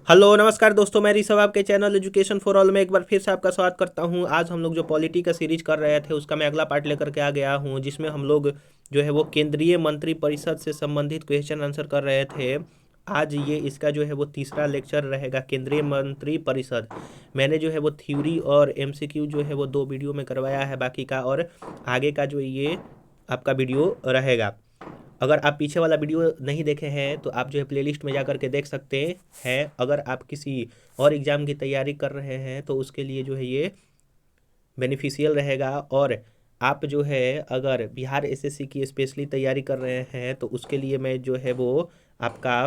Hello नमस्कार दोस्तों, मैं ऋषभ आपके चैनल एजुकेशन फॉर ऑल में एक बार फिर से आपका स्वागत करता हूं। आज हम लोग जो पॉलिटी का सीरीज कर रहे थे उसका मैं अगला पार्ट लेकर के आ गया हूं, जिसमें हम लोग जो है वो केंद्रीय मंत्री परिषद से संबंधित क्वेश्चन आंसर कर रहे थे। आज ये इसका जो है वो तीसरा लेक्चर रहेगा, केंद्रीय मंत्री परिषद। मैंने जो है वो थ्योरी और एमसीक्यू जो है वो 2 वीडियो में करवाया है बाकी का, और आगे का जो ये आपका वीडियो रहेगा। अगर आप पीछे वाला वीडियो नहीं देखे हैं तो आप जो है प्लेलिस्ट में जा कर के देख सकते हैं। अगर आप किसी और एग्ज़ाम की तैयारी कर रहे हैं तो उसके लिए जो है ये बेनिफिशियल रहेगा। और आप जो है अगर बिहार एसएससी की स्पेशली तैयारी कर रहे हैं तो उसके लिए मैं जो है वो आपका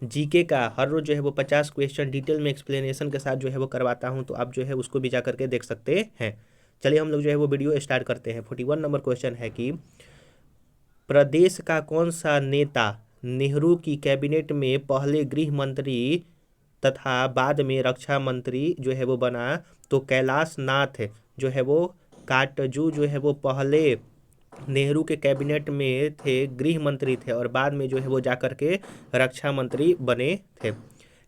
जीके का हर रोज़ जो है वो 50 क्वेश्चन डिटेल में एक्सप्लेनेशन के साथ जो है वो करवाता हूँ, तो आप जो है उसको भी जा करके देख सकते हैं। चलिए हम लोग जो है वो वीडियो स्टार्ट करते हैं। 41 नंबर क्वेश्चन है कि प्रदेश का कौन सा नेता नेहरू की कैबिनेट में पहले गृह मंत्री तथा बाद में रक्षा मंत्री जो है वो बना? तो कैलाश नाथ जो है वो काटजू जो है वो पहले नेहरू के कैबिनेट में थे, गृह मंत्री थे, और बाद में जो है वो जाकर के रक्षा मंत्री बने थे।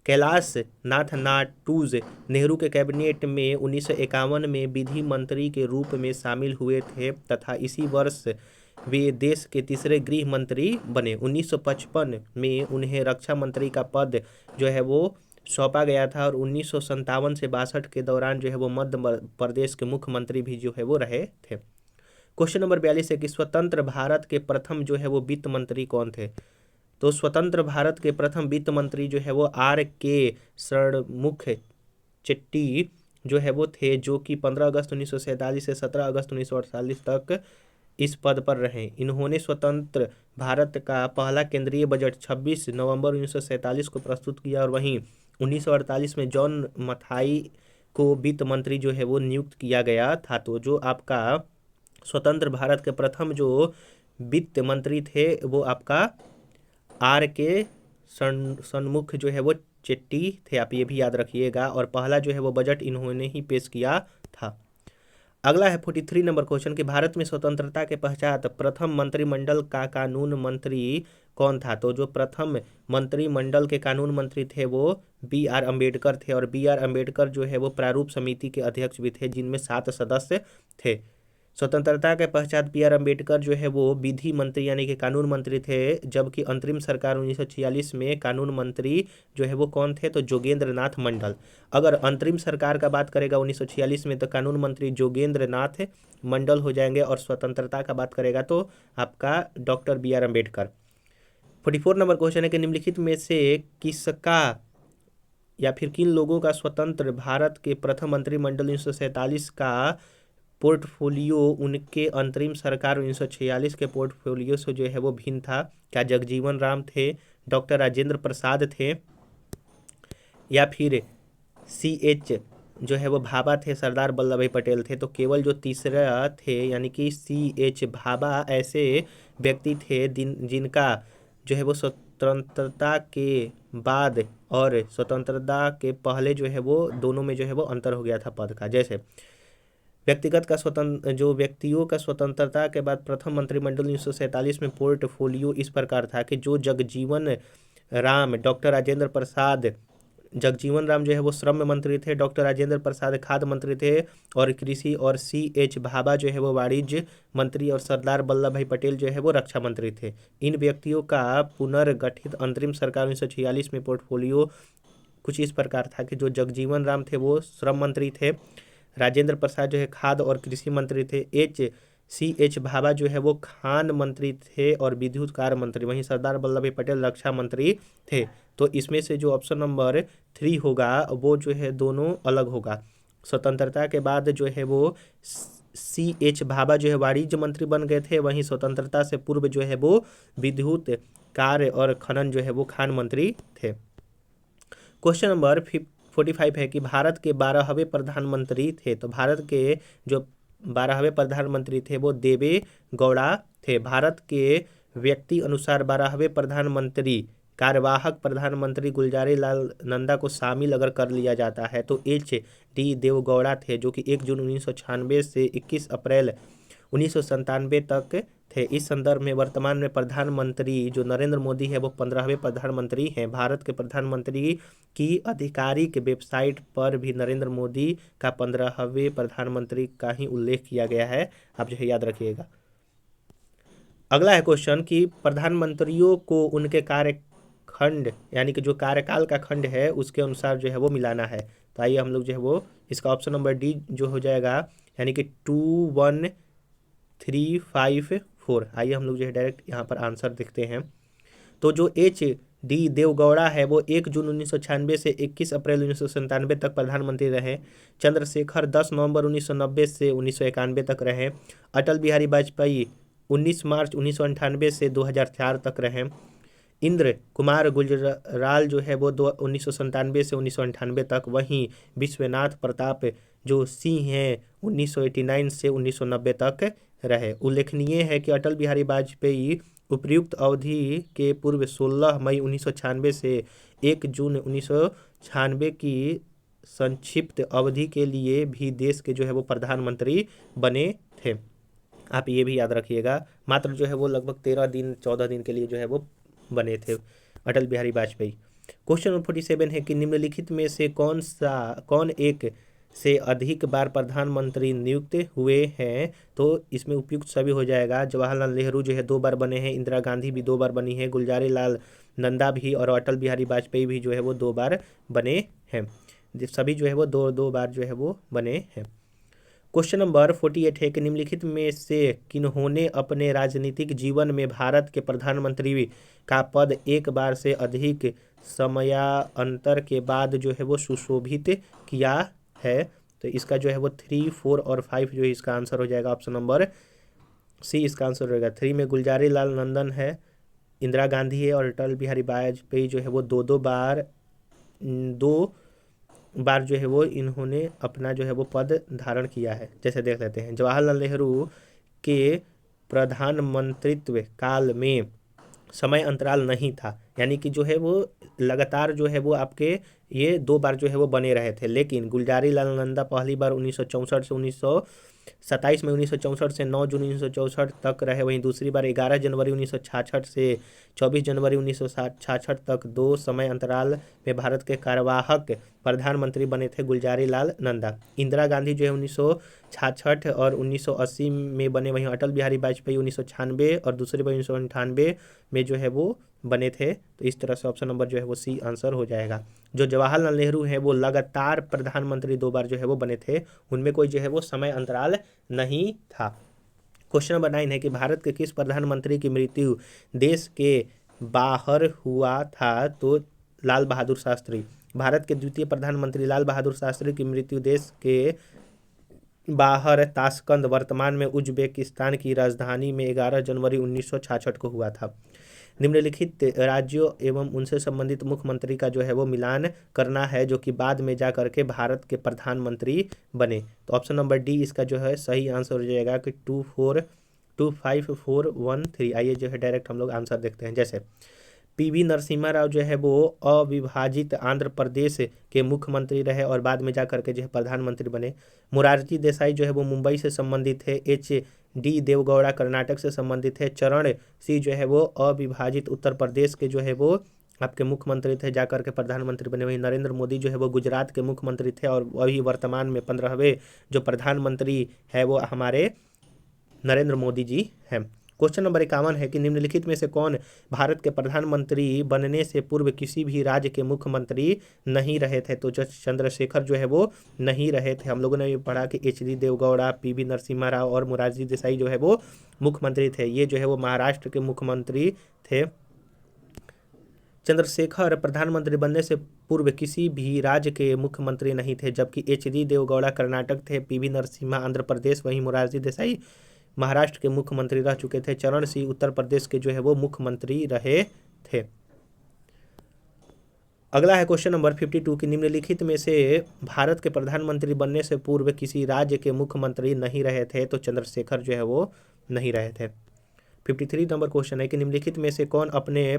कैलाश नाथ नाटूज नेहरू के कैबिनेट में 1951 में विधि मंत्री के रूप में शामिल हुए थे तथा इसी वर्ष वे देश के तीसरे गृह मंत्री बने। 1955 में उन्हें रक्षा मंत्री का पद जो है वो सौंपा गया था, और 1957 से 62 के दौरान जो है वो मध्य प्रदेश के मुख्यमंत्री भी जो है वो रहे थे। क्वेश्चन नंबर 42 है कि स्वतंत्र भारत के प्रथम जो है वो वित्त मंत्री कौन थे? तो स्वतंत्र भारत के प्रथम वित्त मंत्री जो है वो R.K. षणमुख चेट्टी जो है वो थे, जो कि 15 अगस्त 1947 से 17 अगस्त 1948 तक इस पद पर रहे। इन्होंने स्वतंत्र भारत का पहला केंद्रीय बजट 26 नवंबर 1947 को प्रस्तुत किया, और वहीं 1948 में जॉन मथाई को वित्त मंत्री जो है वो नियुक्त किया गया था। तो जो आपका स्वतंत्र भारत के प्रथम जो वित्त मंत्री थे वो आपका R.K. षणमुख जो है वो चेट्टी थे, आप ये भी याद रखिएगा। और पहला जो है वो बजट इन्होंने ही पेश किया था। अगला है 43 नंबर क्वेश्चन कि भारत में स्वतंत्रता के पश्चात प्रथम मंत्रिमंडल का कानून मंत्री कौन था? तो जो प्रथम मंत्रिमंडल के कानून मंत्री थे वो B.R. अम्बेडकर थे, और B.R. अम्बेडकर जो है वो प्रारूप समिति के अध्यक्ष भी थे, जिनमें 7 सदस्य थे। स्वतंत्रता के पश्चात B.R. अम्बेडकर जो है वो विधि मंत्री यानी कि कानून मंत्री थे, जबकि अंतरिम सरकार 1946 में कानून मंत्री जो है वो कौन थे? तो जोगेंद्र नाथ मंडल। अगर अंतरिम सरकार का बात करेगा 1946 में तो कानून मंत्री जोगेंद्र नाथ मंडल हो जाएंगे, और स्वतंत्रता का बात करेगा तो आपका doctor B.R. Ambedkar. 44 number question है कि निम्नलिखित में से किसका या फिर किन लोगों का स्वतंत्र भारत के प्रथम मंत्रिमंडल 1947 का पोर्टफोलियो उनके अंतरिम सरकार 1946 के पोर्टफोलियो से जो है वो भिन्न था? क्या जगजीवन राम थे, डॉक्टर राजेंद्र प्रसाद थे, या फिर C.H. जो है वो भाभा थे, सरदार वल्लभ भाई पटेल थे? तो केवल जो तीसरा थे यानी कि C.H. भाभा ऐसे व्यक्ति थे जिनका जो है वो स्वतंत्रता के बाद और स्वतंत्रता के पहले जो है वो दोनों में जो है वो अंतर हो गया था पद का। जैसे व्यक्तियों का स्वतंत्रता के बाद प्रथम मंत्रिमंडल 1947 में पोर्टफोलियो इस प्रकार था कि जो जगजीवन राम डॉक्टर राजेंद्र प्रसाद जगजीवन राम जो है वो श्रम मंत्री थे, डॉक्टर राजेंद्र प्रसाद खाद्य मंत्री थे और कृषि, और C.H. भाभा जो है वो वाणिज्य मंत्री, और सरदार वल्लभ भाई पटेल जो है वो रक्षा मंत्री थे। इन व्यक्तियों का पुनर्गठित अंतरिम सरकार 1946 में पोर्टफोलियो कुछ इस प्रकार था कि जो जगजीवन राम थे वो श्रम मंत्री थे, राजेंद्र प्रसाद जो है खाद्य और कृषि मंत्री थे, C.H. भाभा जो है वो खान मंत्री थे और विद्युत कार्य मंत्री, वहीं सरदार वल्लभ भाई पटेल रक्षा मंत्री थे। तो इसमें से जो ऑप्शन नंबर 3 होगा वो जो है दोनों अलग होगा। स्वतंत्रता के बाद जो है वो C.H. भाभा जो है वाणिज्य मंत्री बन गए थे, वहीं स्वतंत्रता से पूर्व जो है वो विद्युत कार्य और खनन जो है वो खान मंत्री थे। क्वेश्चन नंबर 45 है कि भारत के 12वें प्रधानमंत्री थे। तो भारत के जो 12वें प्रधानमंत्री थे वो देवे गौड़ा थे। भारत के व्यक्ति अनुसार 12वें प्रधानमंत्री कार्यवाहक प्रधानमंत्री गुलजारी लाल नंदा को शामिल अगर कर लिया जाता है तो H.D. देवगौड़ा थे, जो कि 1 जून 1996 से 21 अप्रैल 1997 तक थे। इस संदर्भ में वर्तमान में प्रधानमंत्री जो नरेंद्र मोदी है वो 15वें प्रधानमंत्री हैं। भारत के प्रधानमंत्री की आधिकारिक वेबसाइट पर भी नरेंद्र मोदी का 15वें प्रधानमंत्री का ही उल्लेख किया गया है, आप जो है याद रखिएगा। अगला है क्वेश्चन कि प्रधानमंत्रियों को उनके कार्यखंड यानी कि जो कार्यकाल का खंड है उसके अनुसार जो है वो मिलाना है। तो आइए हम लोग जो है वो इसका ऑप्शन नंबर डी जो हो जाएगा यानी कि 21354। आइए हम लोग जो है डायरेक्ट यहाँ पर आंसर देखते हैं। तो जो HD देवगौड़ा है वो 1 जून 1996 से 21 अप्रैल 1997 तक प्रधानमंत्री रहे। चंद्रशेखर 10 नवंबर 1990 से 1991 तक रहे। अटल बिहारी वाजपेयी 19 मार्च 1998 से 2004 तक रहे। इंद्र कुमार गुजराल जो है वो 1997 से 1998 तक। वहीं विश्वनाथ प्रताप जो सिंह हैं 1989 से 1990 तक रहे। उल्लेखनीय है कि अटल बिहारी वाजपेयी उपयुक्त अवधि के पूर्व 16 मई 1996 से 1 जून 1996 की संक्षिप्त अवधि के लिए भी देश के जो है वो प्रधानमंत्री बने थे। आप ये भी याद रखिएगा, मात्र जो है वो लगभग 13 दिन 14 दिन के लिए जो है वो बने थे अटल बिहारी वाजपेयी। क्वेश्चन नंबर 47 है कि निम्नलिखित में से कौन एक से अधिक बार प्रधानमंत्री नियुक्त हुए हैं। तो इसमें उपयुक्त सभी हो जाएगा। जवाहरलाल नेहरू जो है 2 बार बने हैं, इंदिरा गांधी भी 2 बार बनी है, गुलजारी लाल नंदा भी और अटल बिहारी वाजपेयी भी जो है वो 2 बार बने हैं। सभी जो है वो 2-2 बार जो है वो बने हैं। क्वेश्चन नंबर 48 है कि निम्नलिखित में से किन्होंने अपने राजनीतिक जीवन में भारत के प्रधानमंत्री का पद एक बार से अधिक समयांतर के बाद जो है वो सुशोभित किया है। तो इसका जो है वो 3, 4 और 5 जो है इसका आंसर हो जाएगा। ऑप्शन नंबर सी इसका आंसर रहेगा। 3 में गुलजारी लाल नंदन है, इंदिरा गांधी है और अटल बिहारी वाजपेयी जो है वो 2 बार जो है वो इन्होंने अपना जो है वो पद धारण किया है। जैसे देख लेते हैं, जवाहरलाल नेहरू के प्रधानमंत्रित्व काल में समय अंतराल नहीं था, यानी कि जो है वो लगातार जो है वो आपके ये 2 बार जो है वो बने रहे थे। लेकिन गुलजारी लाल नंदा पहली बार 1964 से 27 मई 1964 से 9 जून 1964 तक रहे। वहीं दूसरी बार 11 जनवरी 1966 से 24 जनवरी 1966 तक 2 समय अंतराल में भारत के कार्यवाहक प्रधानमंत्री बने थे गुलजारी लाल नंदा। इंदिरा गांधी जो है 1966 और 1980 में बने। वहीं अटल बिहारी वाजपेयी 1996 और दूसरी बार 1998 में जो है वो बने थे। तो इस तरह से ऑप्शन नंबर जो है वो सी आंसर हो जाएगा। जो जवाहरलाल नेहरू है वो लगातार प्रधानमंत्री 2 बार जो है वो बने थे, उनमें कोई जो है वो समय अंतराल नहीं था। क्वेश्चन नंबर 9 है कि भारत के किस प्रधानमंत्री की मृत्यु देश के बाहर हुआ था। तो लाल बहादुर शास्त्री। भारत के द्वितीय प्रधानमंत्री लाल बहादुर शास्त्री की मृत्यु देश के बाहर ताशकंद वर्तमान में उज्बेकिस्तान की राजधानी में 11 जनवरी 1966 को हुआ था। निम्नलिखित राज्यों एवं उनसे संबंधित मुख्यमंत्री का जो है वो मिलान करना है जो कि बाद में जा करके भारत के प्रधानमंत्री बने। तो ऑप्शन नंबर डी इसका जो है सही आंसर हो जाएगा कि 25413। आइए जो है डायरेक्ट हम लोग आंसर देखते हैं। जैसे PV नरसिम्हा राव जो है वो अविभाजित आंध्र प्रदेश के मुख्यमंत्री रहे और बाद में जा करके जो है प्रधानमंत्री बने। मोरारजी देसाई जो है वो मुंबई से संबंधित है। HD देवगौड़ा कर्नाटक से संबंधित है। चरण सिंह जो है वो अविभाजित उत्तर प्रदेश के जो है वो आपके मुख्यमंत्री थे, जाकर के प्रधानमंत्री बने। वहीं नरेंद्र मोदी जो है वो गुजरात के मुख्यमंत्री थे और अभी वर्तमान में 15वें जो प्रधानमंत्री है वो हमारे नरेंद्र मोदी जी हैं। क्वेश्चन नंबर 51 है कि निम्नलिखित में से कौन भारत के प्रधानमंत्री बनने से पूर्व किसी भी राज्य के मुख्यमंत्री नहीं रहे थे। तो चंद्रशेखर जो है वो नहीं रहे थे। हम लोगों ने ये पढ़ा कि HD देवगौड़ा, PV नरसिम्हा राव और मोरारजी देसाई जो है वो मुख्यमंत्री थे। ये जो है वो महाराष्ट्र के मुख्यमंत्री थे। चंद्रशेखर प्रधानमंत्री बनने से पूर्व किसी भी राज्य के मुख्यमंत्री नहीं थे, जबकि HD देवगौड़ा कर्नाटक थे, PV नरसिम्हा आंध्र प्रदेश, वहीं मोरारजी देसाई महाराष्ट्र के मुख्यमंत्री रह चुके थे। चरण सिंह उत्तर प्रदेश के जो है वो मुख्यमंत्री रहे थे। अगला है क्वेश्चन नंबर 52 कि निम्नलिखित में से भारत के प्रधानमंत्री बनने से पूर्व किसी राज्य के मुख्यमंत्री नहीं रहे थे। तो चंद्रशेखर जो है वो नहीं रहे थे। 53 नंबर क्वेश्चन है कि निम्नलिखित में से कौन अपने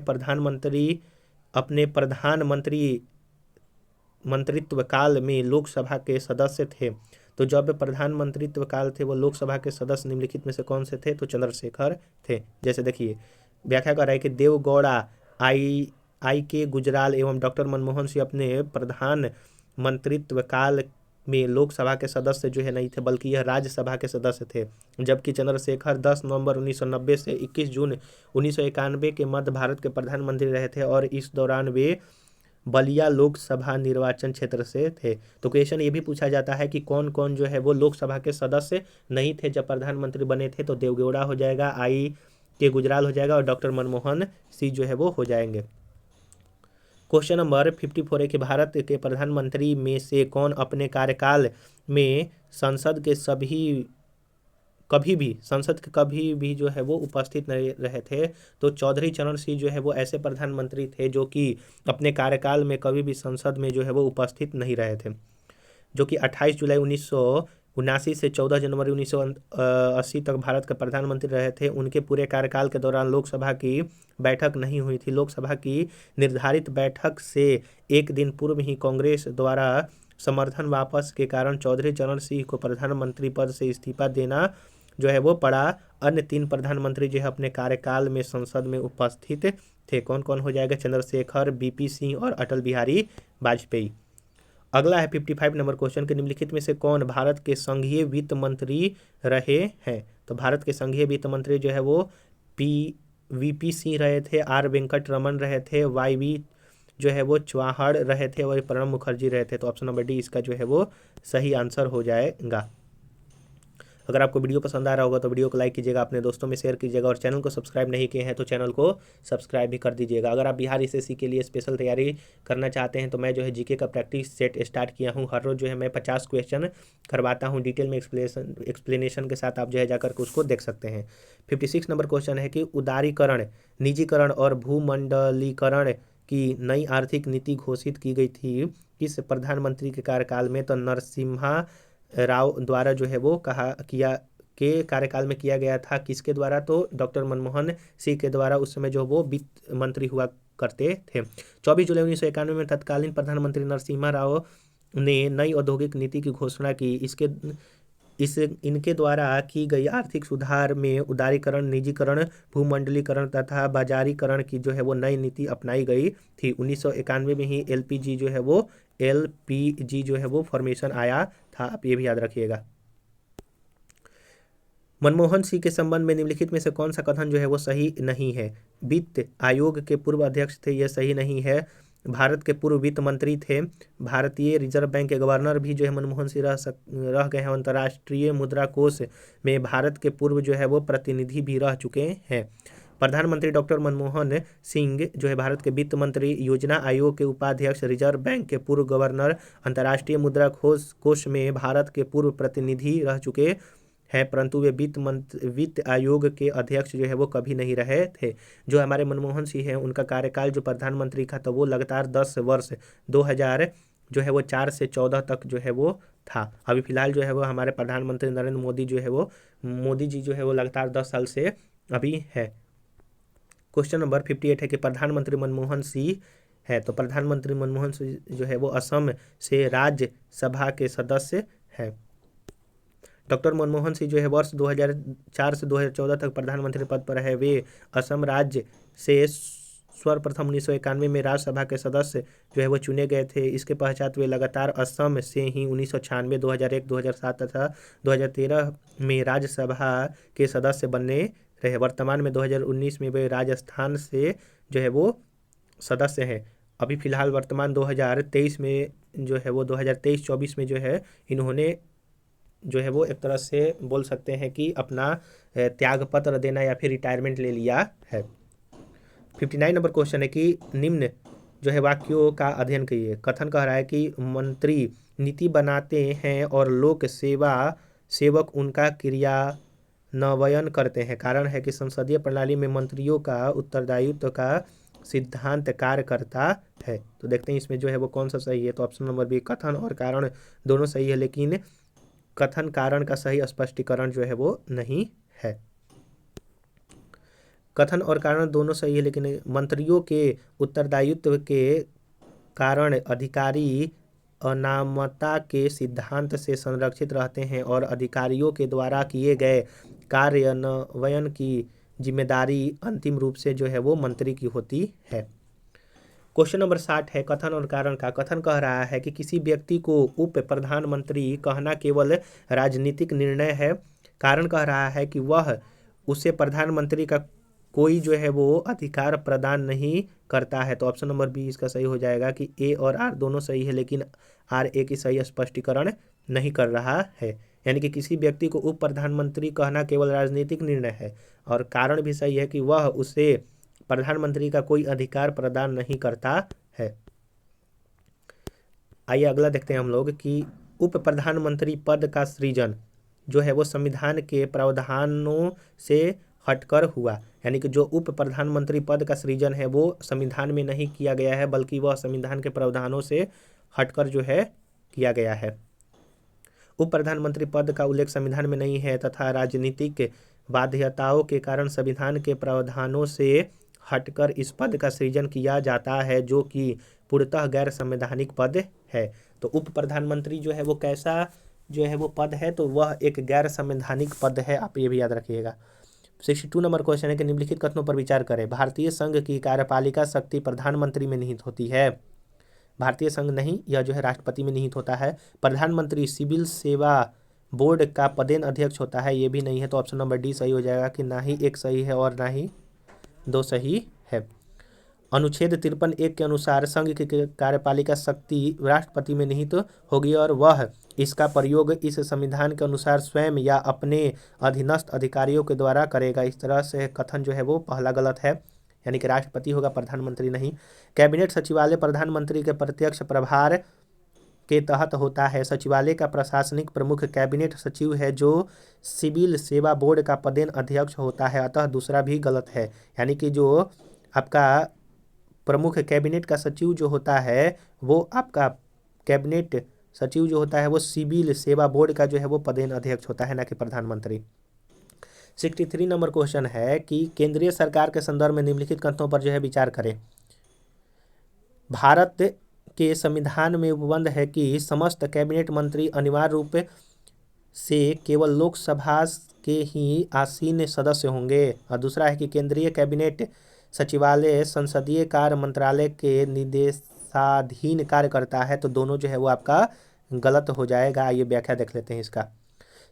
प्रधानमंत्री मंत्रित्व काल में लोकसभा के सदस्य थे। तो जब प्रधानमंत्रित्व काल थे वो लोकसभा के सदस्य निम्नलिखित में से कौन से थे? तो चंद्रशेखर थे। जैसे देखिए व्याख्या कर रहा है कि देवगौड़ा, आई के गुजराल एवं डॉक्टर मनमोहन सिंह अपने प्रधान मंत्रित्व काल में लोकसभा के सदस्य जो है नहीं थे, बल्कि यह राज्यसभा के सदस्य थे। जबकि चंद्रशेखर 10 नवंबर 1990 से 21 जून 1991 के मध्य भारत के प्रधानमंत्री रहे थे और इस दौरान वे बलिया लोकसभा निर्वाचन क्षेत्र से थे। तो क्वेश्चन ये भी पूछा जाता है कि कौन कौन जो है वो लोकसभा के सदस्य नहीं थे जब प्रधानमंत्री बने थे? तो देवगौड़ा हो जाएगा, आई के गुजराल हो जाएगा और डॉक्टर मनमोहन सिंह जो है वो हो जाएंगे। क्वेश्चन नंबर 54 है कि भारत के प्रधानमंत्री में से कौन अपने कार्यकाल में संसद के कभी भी जो है वो उपस्थित नहीं रहे थे? तो चौधरी चरण सिंह जो है वो ऐसे प्रधानमंत्री थे जो कि अपने कार्यकाल में कभी भी संसद में जो है वो उपस्थित नहीं रहे थे, जो कि 28 जुलाई 1979 से 14 जनवरी 1980 तक भारत के प्रधानमंत्री रहे थे। उनके पूरे कार्यकाल के दौरान लोकसभा की बैठक नहीं हुई थी। लोकसभा की निर्धारित बैठक से एक दिन पूर्व ही कांग्रेस द्वारा समर्थन वापस के कारण चौधरी चरण सिंह को प्रधानमंत्री पद से इस्तीफा देना जो है वो पड़ा। अन्य 3 प्रधानमंत्री जो है अपने कार्यकाल में संसद में उपस्थित थे। कौन कौन हो जाएगा? चंद्रशेखर, बीपी सिंह और अटल बिहारी वाजपेयी। अगला है 55 नंबर क्वेश्चन के निम्नलिखित में से कौन भारत के संघीय वित्त मंत्री रहे हैं? तो भारत के संघीय वित्त मंत्री जो है वो वीपी सिंह रहे थे, आर वेंकट रमन रहे थे, वाईवी जो है वो चौहान रहे थे और प्रणब मुखर्जी रहे थे। तो ऑप्शन नंबर डी इसका जो है वो सही आंसर हो जाएगा। अगर आपको वीडियो पसंद आ रहा होगा तो वीडियो को लाइक कीजिएगा, अपने दोस्तों में शेयर कीजिएगा और चैनल को सब्सक्राइब नहीं किए हैं तो चैनल को सब्सक्राइब भी कर दीजिएगा। अगर आप बिहार एसएससी के लिए स्पेशल तैयारी करना चाहते हैं तो मैं जो है जीके का प्रैक्टिस सेट स्टार्ट किया हूँ। हर रोज़ जो है मैं 50 क्वेश्चन करवाता हूँ डिटेल में एक्सप्लेनेशन के साथ। आप जो है जाकर के उसको देख सकते हैं। 56 नंबर क्वेश्चन है कि उदारीकरण, निजीकरण और भूमंडलीकरण की नई आर्थिक नीति घोषित की गई थी किस प्रधानमंत्री के कार्यकाल में? तो नरसिम्हा राव द्वारा जो है वो के कार्यकाल में किया गया था। किसके द्वारा? तो डॉक्टर मनमोहन सिंह के द्वारा। उस समय जो वो वित्त मंत्री हुआ करते थे। 24 जुलाई 1991 में तत्कालीन प्रधानमंत्री नरसिम्हा राव ने नई औद्योगिक नीति की घोषणा की। इनके द्वारा की गई आर्थिक सुधार में उदारीकरण, निजीकरण, भूमंडलीकरण तथा बाजारीकरण की जो है वो नई नीति अपनाई गई थी। 1991 में ही एलपीजी जो है वो फॉर्मेशन आया था। आप ये भी याद रखिएगा। मनमोहन सिंह के संबंध में निम्नलिखित में से कौन सा कथन जो है वो सही नहीं है? वित्त आयोग के पूर्व अध्यक्ष थे, यह सही नहीं है। भारत के पूर्व वित्त मंत्री थे। भारतीय रिजर्व बैंक के गवर्नर भी जो है मनमोहन सिंह रह गए हैं। अंतर्राष्ट्रीय मुद्रा कोष में भारत के पूर्व जो है वो प्रतिनिधि भी रह चुके हैं। प्रधानमंत्री डॉक्टर मनमोहन सिंह जो है भारत के वित्त मंत्री, योजना आयोग के उपाध्यक्ष, रिजर्व बैंक के पूर्व गवर्नर, अंतर्राष्ट्रीय मुद्रा कोष में भारत के पूर्व प्रतिनिधि रह चुके हैं, परंतु वे वित्त आयोग के अध्यक्ष जो है वो कभी नहीं रहे थे। जो हमारे मनमोहन सिंह हैं उनका कार्यकाल जो प्रधानमंत्री का तो वो लगातार 10 वर्ष 2000 जो है वो 4 से 14 तक जो है वो था। अभी फिलहाल जो है वो हमारे प्रधानमंत्री नरेंद्र मोदी जो है वो मोदी जी जो है वो लगातार 10 साल से अभी है। क्वेश्चन नंबर 58 है कि प्रधानमंत्री मनमोहन सिंह है, तो प्रधानमंत्री मनमोहन सिंह जो है वो असम से राज्यसभा के सदस्य है। डॉक्टर मनमोहन सिंह जो है वर्ष 2004 से 2014 तक प्रधानमंत्री पद पर है। वे असम राज्य से सर्वप्रथम 1991 में राज्यसभा के सदस्य जो है वो चुने गए थे। इसके पश्चात वे लगातार असम से ही 1996, 2001, 2007 तथा 2013 में राज्यसभा के सदस्य बने रहे। वर्तमान में 2019 में वे राजस्थान से जो है वो सदस्य हैं। अभी फिलहाल वर्तमान 2023 में जो है वो 2023-24 में जो है इन्होंने जो है वो एक तरह से बोल सकते हैं कि अपना त्यागपत्र देना या फिर रिटायरमेंट ले लिया है। 59 नंबर क्वेश्चन है कि निम्न जो है वाक्यों का अध्ययन कीजिए। कथन कह रहा है कि मंत्री नीति बनाते हैं और लोक सेवक उनका क्रियान्वयन करते हैं। कारण है कि संसदीय प्रणाली में मंत्रियों का उत्तरदायित्व का सिद्धांत कार्य करता है। तो देखते हैं इसमें जो है वो कौन सा सही है। तो ऑप्शन नंबर बी, कथन और कारण दोनों सही है, लेकिन कथन कारण का सही स्पष्टीकरण जो है वो नहीं है। कथन और कारण दोनों सही है, लेकिन मंत्रियों के उत्तरदायित्व के कारण अधिकारी अनामता के सिद्धांत से संरक्षित रहते हैं और अधिकारियों के द्वारा किए गए कार्यान्वयन की जिम्मेदारी अंतिम रूप से जो है वो मंत्री की होती है। क्वेश्चन नंबर 60 है कथन और कारण का। कथन कह रहा है कि किसी व्यक्ति को उप प्रधानमंत्री कहना केवल राजनीतिक निर्णय है। कारण कह रहा है कि वह उसे प्रधानमंत्री का कोई जो है वो अधिकार प्रदान नहीं करता है। तो ऑप्शन नंबर बी इसका सही हो जाएगा कि ए और आर दोनों सही है, लेकिन आर ए की सही स्पष्टीकरण नहीं कर रहा है। यानी कि किसी व्यक्ति को उप प्रधानमंत्री कहना केवल राजनीतिक निर्णय है, और कारण भी सही है कि वह उसे प्रधानमंत्री का कोई अधिकार प्रदान नहीं करता है। आइए अगला देखते हैं हम लोग कि उप प्रधानमंत्री पद का सृजन जो है वो संविधान के प्रावधानों से हटकर हुआ। यानी कि जो उप प्रधानमंत्री पद का सृजन है वो संविधान में नहीं किया गया है, बल्कि वह संविधान के प्रावधानों से हटकर जो है किया गया है। उप प्रधानमंत्री पद का उल्लेख संविधान में नहीं है तथा राजनीतिक बाध्यताओं के कारण संविधान के प्रावधानों से हटकर इस पद का सृजन किया जाता है, जो कि पूर्णतः गैर संवैधानिक पद है। तो उप प्रधानमंत्री जो है वो कैसा जो है वो पद है, तो वह एक गैर संवैधानिक पद है, आप ये भी याद रखिएगा। 62 नंबर क्वेश्चन है कि निम्नलिखित कथनों पर विचार करें। भारतीय संघ की कार्यपालिका शक्ति प्रधानमंत्री में निहित होती है। भारतीय संघ नहीं, यह जो है राष्ट्रपति में निहित होता है। प्रधानमंत्री सिविल सेवा बोर्ड का पदेन अध्यक्ष होता है, ये भी नहीं है। तो ऑप्शन नंबर डी सही हो जाएगा कि ना ही एक सही है और ना ही दो सही है। अनुच्छेद 53(1) के अनुसार संघ की कार्यपालिका शक्ति राष्ट्रपति में निहित होगी और वह इसका प्रयोग इस संविधान के अनुसार स्वयं या अपने अधीनस्थ अधिकारियों के द्वारा करेगा। इस तरह से कथन जो है वो पहला गलत है, यानी कि राष्ट्रपति होगा, प्रधानमंत्री नहीं। कैबिनेट सचिवालय प्रधानमंत्री के प्रत्यक्ष प्रभार के तहत होता है। सचिवालय का प्रशासनिक प्रमुख कैबिनेट सचिव है, जो सिविल सेवा बोर्ड का पदेन अध्यक्ष होता है, अतः दूसरा भी गलत है। यानी कि जो आपका प्रमुख कैबिनेट का सचिव जो होता है वो आपका कैबिनेट सचिव जो होता है वो सिविल सेवा बोर्ड का जो है वो पदेन अध्यक्ष होता है, ना कि प्रधानमंत्री। 63 नंबर क्वेश्चन है कि केंद्रीय सरकार के संदर्भ में निम्नलिखित कथनों पर जो है विचार करें। भारत के संविधान में उपबंध है कि समस्त कैबिनेट मंत्री अनिवार्य रूप से केवल लोकसभा के ही आसीन सदस्य होंगे। और दूसरा है कि केंद्रीय कैबिनेट सचिवालय संसदीय कार्य मंत्रालय के निर्देशाधीन कार्य करता है। तो दोनों जो है वो आपका गलत हो जाएगा। ये व्याख्या देख लेते हैं इसका।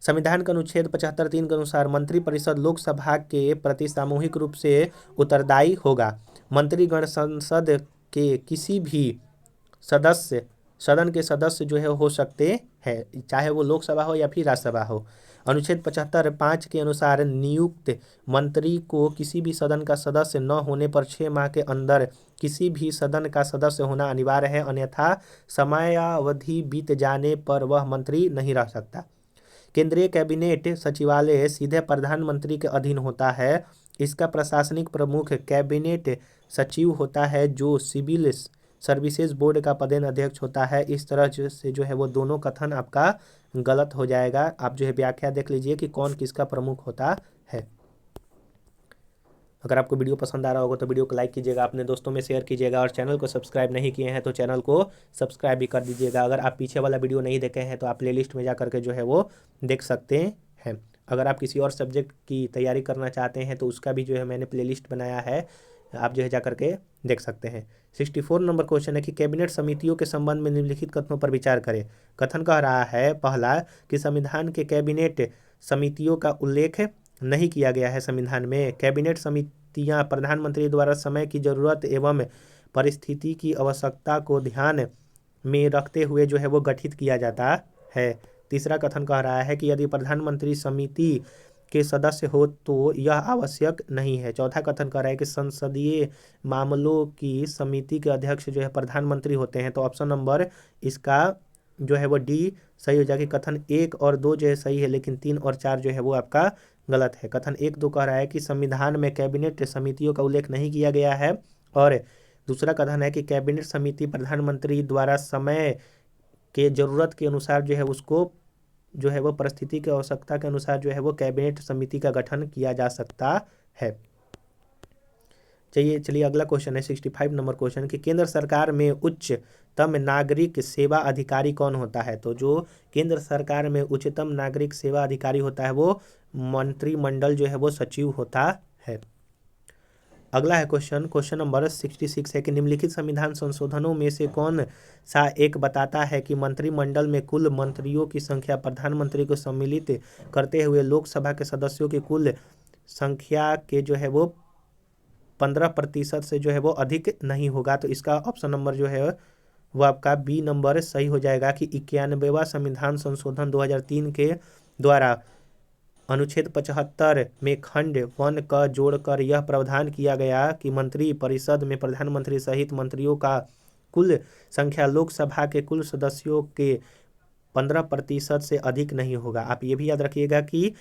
संविधान के अनुच्छेद 75(3) के अनुसार मंत्रिपरिषद लोकसभा के प्रति सामूहिक रूप से उत्तरदायी होगा। मंत्रीगण संसद के किसी भी सदन के सदस्य जो है हो सकते हैं, चाहे वो लोकसभा हो या फिर राज्यसभा हो। अनुच्छेद 75(5) के अनुसार नियुक्त मंत्री को किसी भी सदन का सदस्य न होने पर 6 माह के अंदर किसी भी सदन का सदस्य होना अनिवार्य है, अन्यथा समयावधि बीत जाने पर वह मंत्री नहीं रह सकता। केंद्रीय कैबिनेट सचिवालय सीधे प्रधानमंत्री के अधीन होता है। इसका प्रशासनिक प्रमुख कैबिनेट सचिव होता है, जो सिविल सर्विसेज बोर्ड का पदेन अध्यक्ष होता है। इस तरह से जो है वो दोनों कथन आपका गलत हो जाएगा। आप जो है व्याख्या देख लीजिए कि कौन किसका प्रमुख होता है। अगर आपको वीडियो पसंद आ रहा होगा तो वीडियो को लाइक कीजिएगा, अपने दोस्तों में शेयर कीजिएगा, और चैनल को सब्सक्राइब नहीं किए हैं तो चैनल को सब्सक्राइब भी कर दीजिएगा। अगर आप पीछे वाला वीडियो नहीं देखे हैं तो आप प्लेलिस्ट में जा करके जो है वो देख सकते हैं। अगर आप किसी और सब्जेक्ट की तैयारी करना चाहते हैं तो उसका भी जो है मैंने प्लेलिस्ट बनाया है, आप जो है जा करके देख सकते हैं। 64 नंबर क्वेश्चन है कि कैबिनेट समितियों के संबंध में निम्नलिखित कथनों पर विचार करें। कथन कह रहा है पहला कि संविधान के कैबिनेट समितियों का उल्लेख नहीं किया गया है। संविधान में कैबिनेट समितियां प्रधानमंत्री द्वारा समय की जरूरत एवं परिस्थिति की आवश्यकता को ध्यान में रखते हुए जो है वो गठित किया जाता है। तीसरा कथन कह रहा है कि यदि प्रधानमंत्री समिति के सदस्य हो तो यह आवश्यक नहीं है। चौथा कथन कह रहा है कि संसदीय मामलों की समिति के अध्यक्ष जो है प्रधानमंत्री होते हैं। तो ऑप्शन नंबर इसका जो है वो डी सही हो जाएगा। कथन 1 और 2 जो है सही है, लेकिन 3 और 4 जो है वो आपका गलत है। कथन 1, 2 कह रहा है कि संविधान में कैबिनेट समितियों का उल्लेख नहीं किया गया है, और दूसरा कथन है कि कैबिनेट समिति प्रधानमंत्री द्वारा समय के जरूरत के अनुसार जो है उसको जो है वो परिस्थिति की आवश्यकता के अनुसार जो है वो कैबिनेट समिति का गठन किया जा सकता है। चलिए अगला क्वेश्चन है 65 नंबर क्वेश्चन कि केंद्र सरकार में उच्चतम नागरिक सेवा अधिकारी कौन होता है। तो जो केंद्र सरकार में उच्चतम नागरिक सेवा अधिकारी होता है वो मंत्रिमंडल जो है वो सचिव होता है। अगला है क्वेश्चन नंबर 66 है कि निम्नलिखित संविधान संशोधनों में से कौन सा एक बताता है कि मंत्रिमंडल में कुल मंत्रियों की संख्या प्रधानमंत्री को सम्मिलित करते हुए लोकसभा के सदस्यों की कुल संख्या के जो है वो 15% से जो है वो अधिक नहीं होगा। तो इसका ऑप्शन नंबर जो है वो आपका बी नंबर सही हो जाएगा कि 91वां संविधान संशोधन 2003 के द्वारा अनुच्छेद 75 में खंड 1 का जोड़कर यह प्रावधान किया गया कि मंत्री परिषद में प्रधानमंत्री सहित मंत्रियों का कुल संख्या लोकसभा के कुल सदस्यों के 15% से अधिक नहीं होगा। आप ये भी याद रखिएगा कि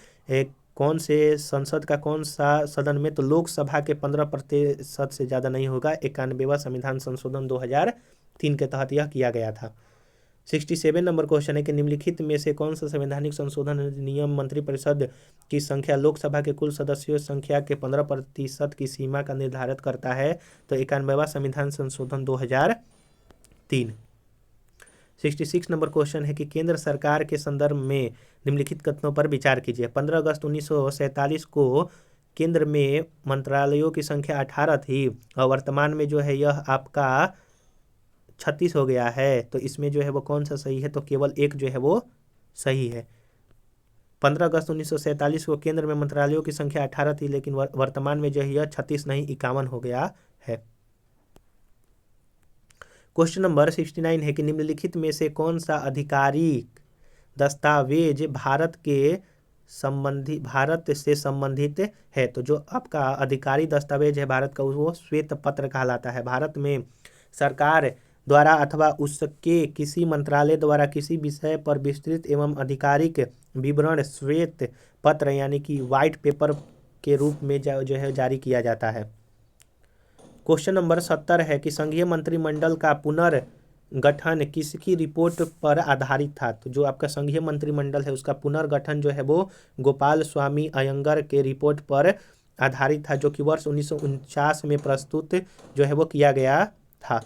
कौन से संसद का कौन सा सदन में, तो लोकसभा के 15% से ज़्यादा नहीं होगा। 91वां संविधान संशोधन 2003 के तहत यह किया गया था। 67 नंबर क्वेश्चन है कि निम्नलिखित में से कौन सा संवैधानिक संशोधन अधिनियम मंत्रिपरिषद की संख्या लोकसभा के कुल सदस्यों संख्या के 15% की सीमा का निर्धारित करता है। तो 91वां संविधान संशोधन 2003। 66 नंबर क्वेश्चन है कि केंद्र सरकार के संदर्भ में निम्नलिखित कथनों पर विचार कीजिए। 15 अगस्त 1947 को केंद्र में मंत्रालयों की संख्या 18 थी और वर्तमान में जो है यह आपका 36 हो गया है। तो इसमें जो है वो कौन सा सही है, तो केवल एक जो है वो सही है। 15 अगस्त 1947 को केंद्र में मंत्रालयों की संख्या 18 थी, लेकिन वर्तमान में जो है यह 36 नहीं 51 हो गया है। क्वेश्चन नंबर 69 है कि निम्नलिखित में से कौन सा आधिकारिक दस्तावेज भारत से संबंधित है। तो जो आपका आधिकारिक दस्तावेज है भारत का वो श्वेत पत्र कहलाता है। भारत में सरकार द्वारा अथवा उसके किसी मंत्रालय द्वारा किसी विषय पर विस्तृत एवं आधिकारिक विवरण श्वेत पत्र यानी कि व्हाइट पेपर के रूप में जो है जारी किया जाता है। क्वेश्चन नंबर 70 है कि संघीय मंत्रिमंडल का पुनर्गठन किसकी रिपोर्ट पर आधारित था। तो जो आपका संघीय मंत्रिमंडल है उसका पुनर्गठन जो है वो गोपाल स्वामी अयंगर के रिपोर्ट पर आधारित था, जो कि वर्ष 1949 में प्रस्तुत जो है वो किया गया था।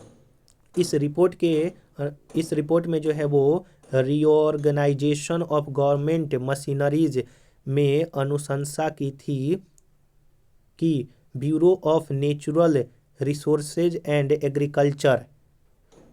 इस रिपोर्ट में जो है वो रीऑर्गेनाइजेशन ऑफ गवर्नमेंट मशीनरीज में अनुशंसा की थी कि bureau of natural resources and agriculture,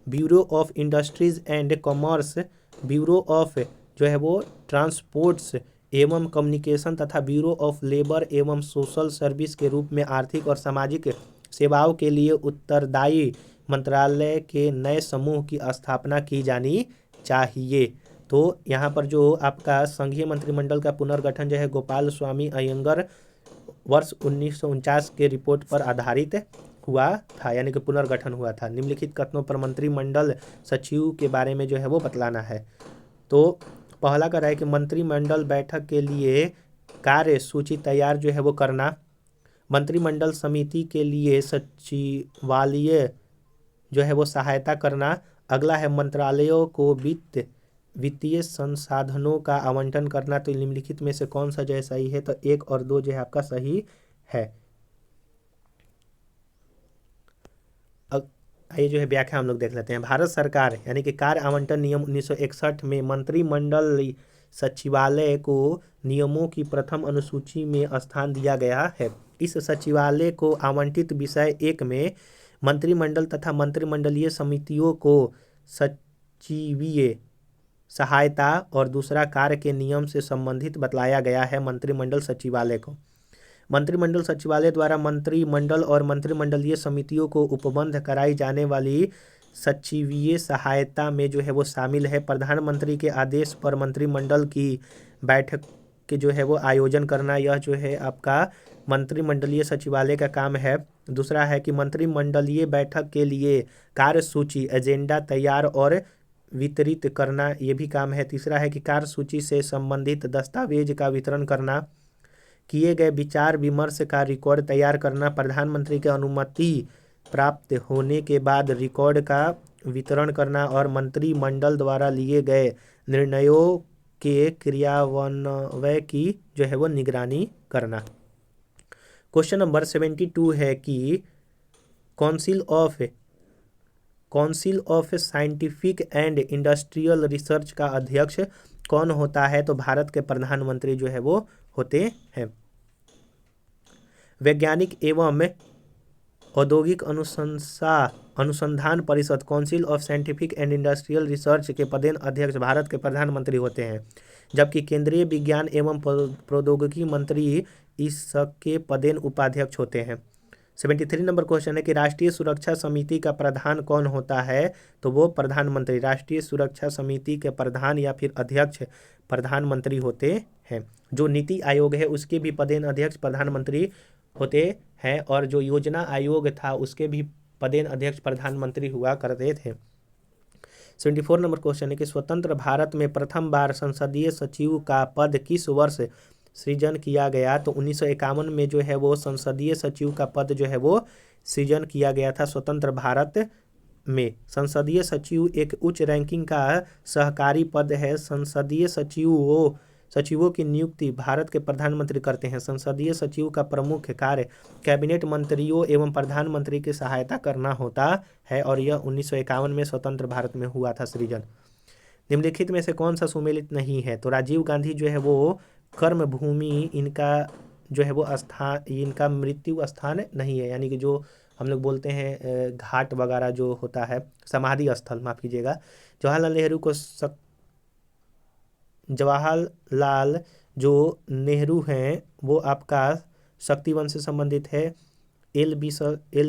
bureau of industries and commerce, bureau of जो है वो ट्रांसपोर्ट्स एवं कम्युनिकेशन तथा ब्यूरो ऑफ लेबर एवं सोशल सर्विस के रूप में आर्थिक और सामाजिक सेवाओं के लिए उत्तरदायी मंत्रालय के नए समूह की स्थापना की जानी चाहिए। तो यहाँ पर जो आपका संघीय मंत्रिमंडल का पुनर्गठन जो है गोपाल स्वामी अयंगर वर्ष 1949 के रिपोर्ट पर आधारित हुआ था, यानी कि पुनर्गठन हुआ था। निम्नलिखित कथनों पर मंत्रिमंडल सचिव के बारे में जो है वो बतलाना है। तो पहला कह रहा है कि मंत्रिमंडल बैठक के लिए कार्य सूची तैयार जो है वो करना, मंत्रिमंडल समिति के लिए सचिवालय जो है वो सहायता करना। अगला है मंत्रालयों को वित्तीय संसाधनों का आवंटन करना। तो निम्नलिखित में से कौन सा जो है सही है, तो 1 और 2 जो है आपका सही है। ये जो है व्याख्या हम लोग देख लेते हैं। भारत सरकार यानी कि कार्य आवंटन नियम 1961 में मंत्रिमंडल सचिवालय को नियमों की प्रथम अनुसूची में स्थान दिया गया है। इस सचिवालय को आवंटित विषय 1 में मंत्रिमंडल तथा मंत्रिमंडलीय समितियों को सचिवीय सहायता और दूसरा कार्य के नियम से संबंधित बतलाया गया है। मंत्रिमंडल सचिवालय को मंत्रिमंडल सचिवालय द्वारा मंत्रिमंडल और मंत्रिमंडलीय समितियों को उपबंध कराई जाने वाली सचिवीय सहायता में जो है वो शामिल है। प्रधानमंत्री के आदेश पर मंत्रिमंडल की बैठक के जो है वो आयोजन करना, यह जो है आपका मंत्रिमंडलीय सचिवालय का काम है। दूसरा है कि मंत्रिमंडलीय बैठक के लिए कार्यसूची एजेंडा तैयार और वितरित करना, ये भी काम है। तीसरा है कि कार्यसूची से संबंधित दस्तावेज का वितरण करना, किए गए विचार विमर्श का रिकॉर्ड तैयार करना, प्रधानमंत्री की अनुमति प्राप्त होने के बाद रिकॉर्ड का वितरण करना और मंत्रिमंडल द्वारा लिए गए निर्णयों के क्रियान्वयन की जो है वो निगरानी करना। क्वेश्चन नंबर 72 है कि council of scientific and industrial research का अध्यक्ष कौन होता है? तो भारत के प्रधानमंत्री जो है वो होते हैं। वैज्ञानिक एवं औद्योगिक अनुसंधान परिषद council of scientific and industrial research के पदेन अध्यक्ष भारत के प्रधानमंत्री होते हैं, जबकि केंद्रीय विज्ञान एवं प्रौद्योगिकी मंत्री इसके पदेन उपाध्यक्ष होते हैं। 73 नंबर क्वेश्चन है कि राष्ट्रीय सुरक्षा समिति का प्रधान कौन होता है? तो वो प्रधानमंत्री, राष्ट्रीय सुरक्षा समिति के प्रधान या फिर अध्यक्ष प्रधानमंत्री होते हैं। जो नीति आयोग है उसके भी पदेन अध्यक्ष प्रधानमंत्री होते हैं, और जो योजना आयोग था उसके भी पदेन अध्यक्ष प्रधानमंत्री हुआ करते थे। 74 नंबर क्वेश्चन है कि स्वतंत्र भारत में प्रथम बार संसदीय सचिव का पद किस वर्ष सृजन किया गया? तो 1951 में जो है वो संसदीय सचिव का पद जो है वो सृजन किया गया था स्वतंत्र भारत में। संसदीय सचिव एक उच्च रैंकिंग का सहकारी पद है। संसदीय सचिवों की नियुक्ति भारत के प्रधानमंत्री करते हैं। संसदीय सचिव का प्रमुख कार्य कैबिनेट मंत्रियों एवं प्रधानमंत्री की सहायता करना होता है, और यह 1951 में स्वतंत्र भारत में हुआ था सृजन। निम्नलिखित में से कौन सा सुमेलित नहीं है? तो राजीव गांधी जो है वो कर्म भूमि इनका जो है वो स्थान, इनका मृत्यु स्थान नहीं है, यानी कि जो हम लोग बोलते हैं घाट वगैरह जो होता है, समाधि स्थल, माफ कीजिएगा। जवाहरलाल जो नेहरू हैं वो आपका शक्ति वन से संबंधित है। एल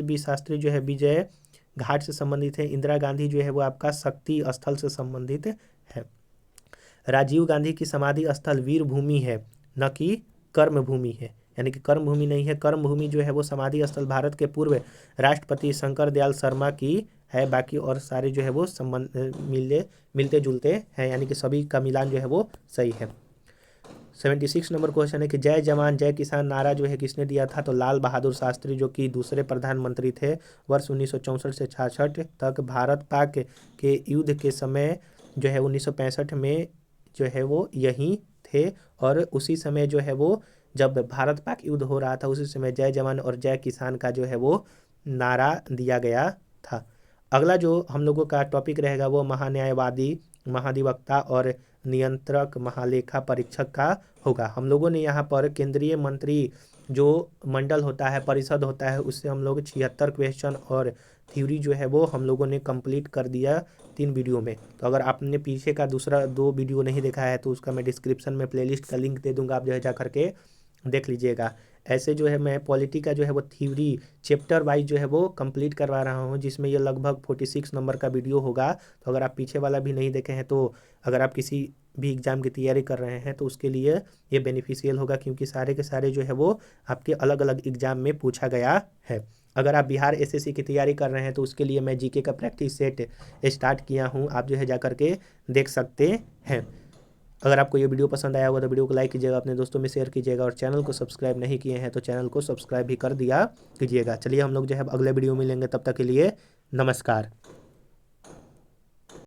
बी शास्त्री जो है विजय घाट से संबंधित है। इंदिरा गांधी जो है वो आपका शक्ति स्थल से संबंधित है। राजीव गांधी की समाधि स्थल वीर भूमि है, न कि कर्म भूमि है, यानी कि कर्म भूमि नहीं है। कर्म भूमि जो है वो समाधि स्थल भारत के पूर्व राष्ट्रपति शंकर दयाल शर्मा की है। बाकी और सारे जो है वो संबंध मिलते जुलते हैं, यानी कि सभी का मिलान जो है वो सही है। 76 नंबर क्वेश्चन है कि जय जवान जय किसान नारा जो है किसने दिया था? तो लाल बहादुर शास्त्री, जो कि दूसरे प्रधानमंत्री थे। वर्ष 1964 से 66 तक भारत पाक के युद्ध के समय जो है 1965 में जो है वो यहीं थे, और उसी समय जो है वो जब भारत पाक युद्ध हो रहा था उसी समय जय जवान और जय किसान का जो है वो नारा दिया गया था। अगला जो हम लोगों का टॉपिक रहेगा वो महान्यायवादी, महाधिवक्ता और नियंत्रक महालेखा परीक्षक का होगा। हम लोगों ने यहाँ पर केंद्रीय मंत्री जो मंडल होता है, परिषद होता है, उससे हम लोग 76 क्वेश्चन और थ्योरी जो है वो हम लोगों ने कंप्लीट कर दिया 3 वीडियो में। तो अगर आपने पीछे का दूसरा 2 वीडियो नहीं देखा है तो उसका मैं डिस्क्रिप्शन में प्लेलिस्ट का लिंक दे दूंगा, आप जो है जा करके देख लीजिएगा। ऐसे जो है मैं पॉलिटी का जो है वो थ्योरी चैप्टर वाइज जो है वो कंप्लीट करवा रहा हूँ, जिसमें ये लगभग 46 नंबर का वीडियो होगा। तो अगर आप पीछे वाला भी नहीं देखे हैं तो अगर आप किसी भी एग्ज़ाम की तैयारी कर रहे हैं तो उसके लिए ये बेनिफिशियल होगा, क्योंकि सारे के सारे जो है वो आपके अलग अलग एग्ज़ाम में पूछा गया है। अगर आप बिहार एसएससी की तैयारी कर रहे हैं तो उसके लिए मैं जीके का प्रैक्टिस सेट स्टार्ट किया हूँ, आप जो है जा करके देख सकते हैं। अगर आपको ये वीडियो पसंद आया होगा तो वीडियो को लाइक कीजिएगा, अपने दोस्तों में शेयर कीजिएगा, और चैनल को सब्सक्राइब नहीं किए हैं तो चैनल को सब्सक्राइब भी कर दिया कीजिएगा। चलिए हम लोग जो है अगले वीडियो में मिलेंगे, तब तक के लिए नमस्कार।